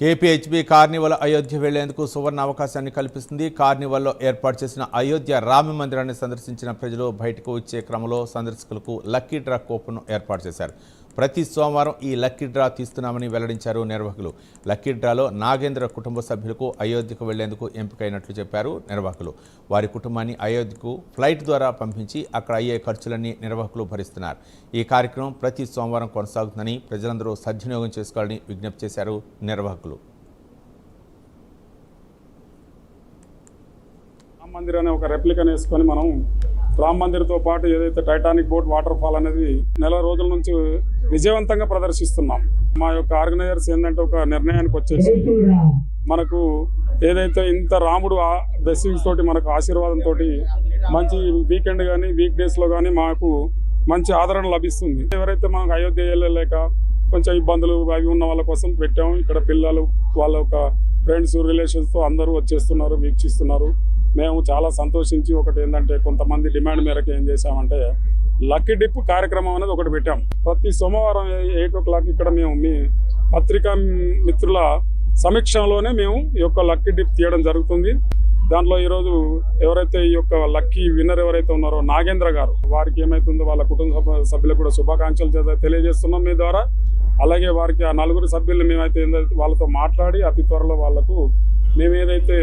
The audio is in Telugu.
కేపీహెచ్బీ కార్నివల్ అయోధ్య వెళ్లేందుకు సువర్ణ అవకాశాన్ని కల్పిస్తుంది. కార్నివల్లో ఏర్పాటు చేసిన అయోధ్య రామ మందిరాన్ని సందర్శించిన ప్రజలు బయటకు వచ్చే క్రమంలో సందర్శకులకు లక్కీ డ్రా కూపన్ ఏర్పాటు చేశారు. ప్రతి సోమవారం ఈ లక్కీ డ్రా తీస్తున్నామని వెల్లడించారు నిర్వాహకులు. లక్కీ డ్రాలో నాగేంద్ర కుటుంబ సభ్యులకు అయోధ్యకు వెళ్లేందుకు ఎంపికైనట్లు చెప్పారు నిర్వాహకులు. వారి కుటుంబాన్ని అయోధ్యకు ఫ్లైట్ ద్వారా పంపించి అక్కడ అయ్యే ఖర్చులన్నీ నిర్వాహకులు భరిస్తున్నారు. ఈ కార్యక్రమం ప్రతి సోమవారం కొనసాగుతుందని ప్రజలందరూ సద్వినియోగం చేసుకోవాలని విజ్ఞప్తి చేశారు నిర్వాహకులు. రామ్ మందిర్ అనే ఒక రెప్లికన్ వేసుకొని మనం రామ్ మందిర్తో పాటు ఏదైతే టైటానిక్ బోట్ వాటర్ ఫాల్ అనేది నెల రోజుల నుంచి విజయవంతంగా ప్రదర్శిస్తున్నాం. మా యొక్క ఆర్గనైజర్స్ ఏంటంటే ఒక నిర్ణయానికి వచ్చేసి మనకు ఏదైతే ఇంత రాముడు బ్లెస్సింగ్స్ తోటి మనకు ఆశీర్వాదంతో మంచి వీకెండ్ కానీ వీక్ డేస్లో కానీ మాకు మంచి ఆదరణ లభిస్తుంది. ఎవరైతే మనకు అయోధ్య వెళ్ళలేక కొంచెం ఇబ్బందులు అవి ఉన్న వాళ్ళ కోసం పెట్టాము. ఇక్కడ పిల్లలు వాళ్ళ ఒక ఫ్రెండ్స్ రిలేషన్స్తో అందరూ వచ్చేస్తున్నారు, వీక్షిస్తున్నారు. మేము చాలా సంతోషించి ఒకటి ఏంటంటే కొంతమంది డిమాండ్ మేరకు ఏం చేసామంటే లక్కీ డిప్ కార్యక్రమం అనేది ఒకటి పెట్టాం. ప్రతి సోమవారం 8 o'clock ఇక్కడ మేము మీ పత్రికా మిత్రుల సమీక్షంలోనే మేము ఈ యొక్క లక్కీ డిప్ తీయడం జరుగుతుంది. దాంట్లో ఈరోజు ఎవరైతే ఈ యొక్క లక్కీ విన్నర్ ఎవరైతే ఉన్నారో నాగేంద్ర గారు, వారికి ఏమైతుందో వాళ్ళ కుటుంబ సభ్యులకు కూడా శుభాకాంక్షలు తెలియజేస్తున్నాం మీ ద్వారా. అలాగే వారికి ఆ 4 సభ్యులను మేమైతే వాళ్ళతో మాట్లాడి అతి త్వరలో వాళ్లకు మేము ఏదైతే